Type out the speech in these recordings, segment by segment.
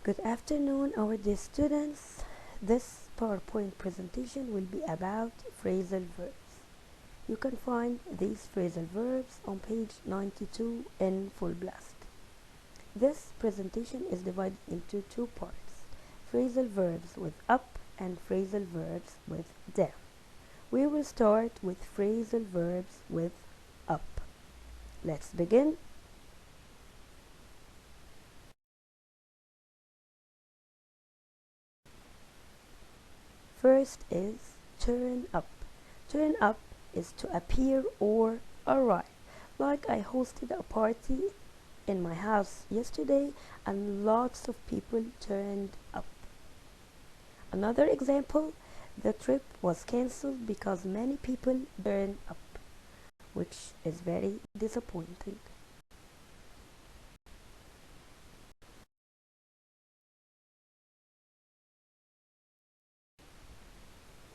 Good afternoon, our dear students. This PowerPoint presentation will be about phrasal verbs. You can find these phrasal verbs on page 92 in Full Blast. This presentation is divided into two parts: phrasal verbs with up and phrasal verbs with down. We will start with phrasal verbs with up. Let's begin. First is turn up. Turn up is to appear or arrive. Like I hosted a party in my house yesterday and lots of people turned up. Another example, the trip was cancelled because many people turned up, which is very disappointing.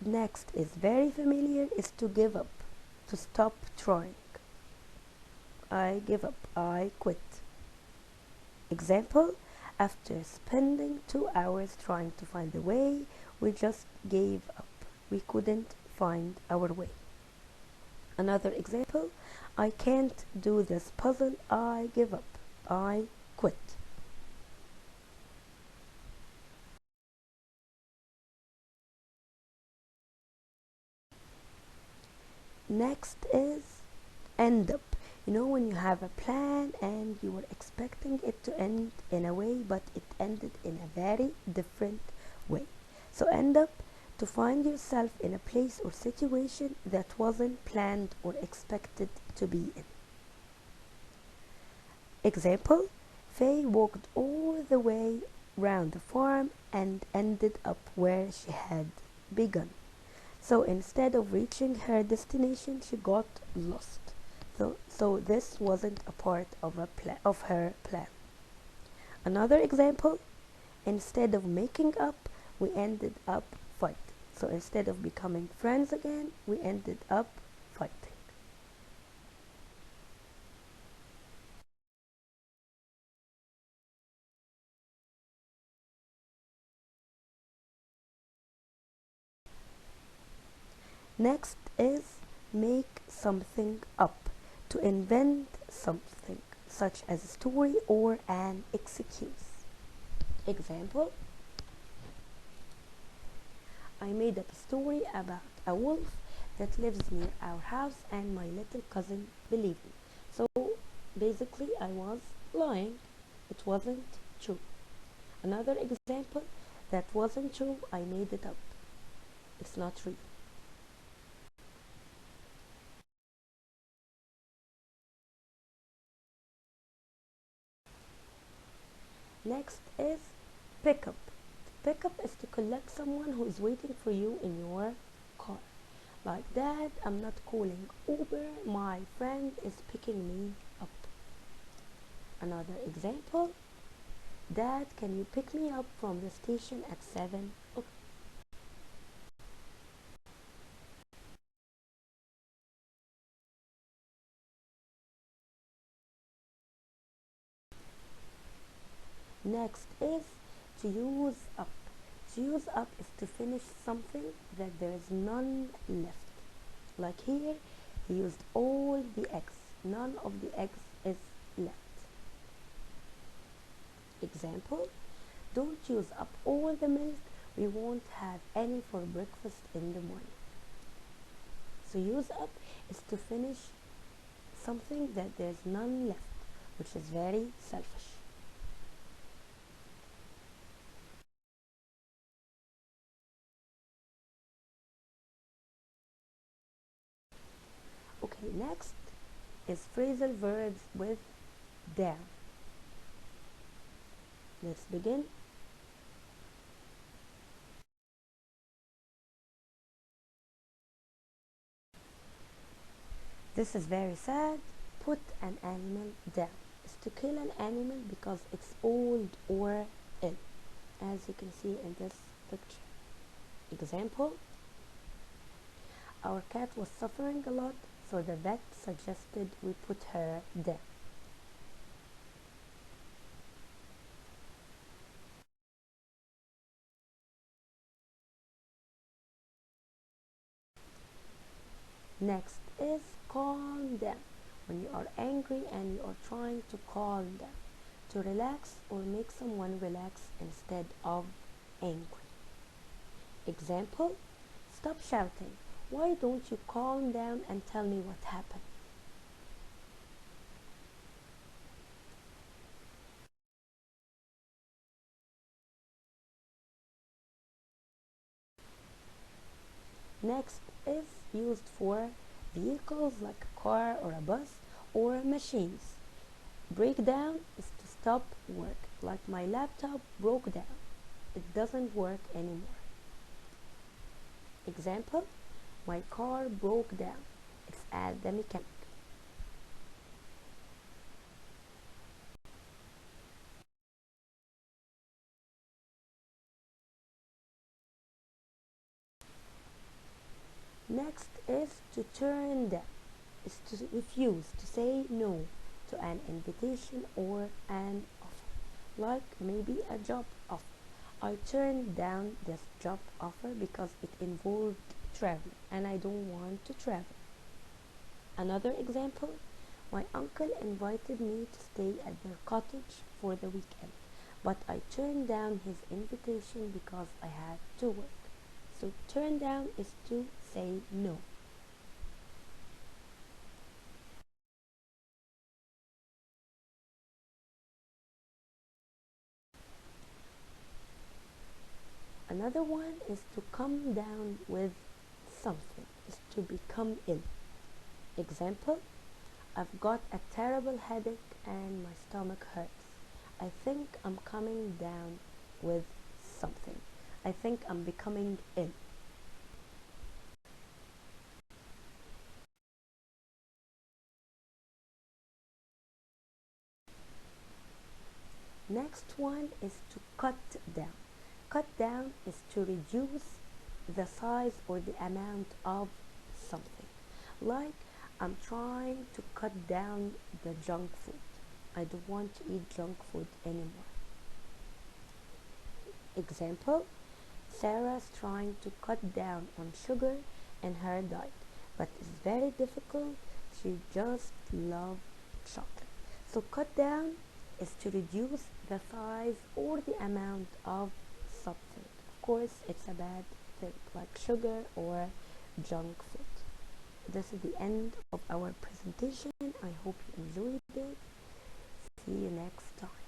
Next is very familiar, is to give up, to stop trying. I give up, I quit. Example, after spending 2 hours trying to find the way, we just gave up. We couldn't find our way. Another example, I can't do this puzzle, I give up, I quit. Next is end up. You know, when you have a plan and you were expecting it to end in a way, but it ended in a very different way. So end up, to find yourself in a place or situation that wasn't planned or expected to be in. Example, Faye walked all the way round the farm and ended up where she had begun. So instead of reaching her destination, she got lost. So this wasn't a part of her plan. Another example, instead of making up, we ended up fighting. So instead of becoming friends again, we ended up fighting. Next is make something up, to invent something, such as a story or an excuse. Example, I made up a story about a wolf that lives near our house and my little cousin believed me. So basically I was lying. It wasn't true. Another example, that wasn't true, I made it up. It's not real. Next is pick up. Pick up is to collect someone who is waiting for you in your car. Like, Dad, I'm not calling Uber, my friend is picking me up. Another example, Dad, can you pick me up from the station at 7 o'clock? Next is to use up. To use up is to finish something that there is none left. Like here, he used all the eggs. None of the eggs is left. Example, don't use up all the milk. We won't have any for breakfast in the morning. So use up is to finish something that there's none left, which is very selfish. Okay, next is phrasal verbs with down. Let's begin. This is very sad. Put an animal down. Is to kill an animal because it's old or ill, as you can see in this picture. Example, our cat was suffering a lot, so the vet suggested we put her down. Next is calm down. When you are angry and you are trying to calm down, to relax or make someone relax instead of angry. Example, stop shouting. Why don't you calm down and tell me what happened? Next is used for vehicles like a car or a bus or machines. Breakdown is to stop work, like my laptop broke down. It doesn't work anymore. Example, my car broke down. It's at the mechanic. Next is to turn down, is to refuse, to say no to an invitation or an offer. Like maybe a job offer. I turned down this job offer because it involved traveling and I don't want to travel. Another example, my uncle invited me to stay at their cottage for the weekend, but I turned down his invitation because I had to work. So turn down is to say no. Another one is to come down with something, is to become ill. Example, I've got a terrible headache and my stomach hurts. I think I'm coming down with something. I think I'm becoming ill. Next one is to cut down. Cut down is to reduce the size or the amount of something. Like, I'm trying to cut down the junk food. I don't want to eat junk food anymore. Example, Sarah's trying to cut down on sugar in her diet, but it's very difficult. She just loves chocolate. So cut down is to reduce the size or the amount of something. Of course, it's a bad thing like sugar or junk food. This is the end of our presentation. I hope you enjoyed it. See you next time.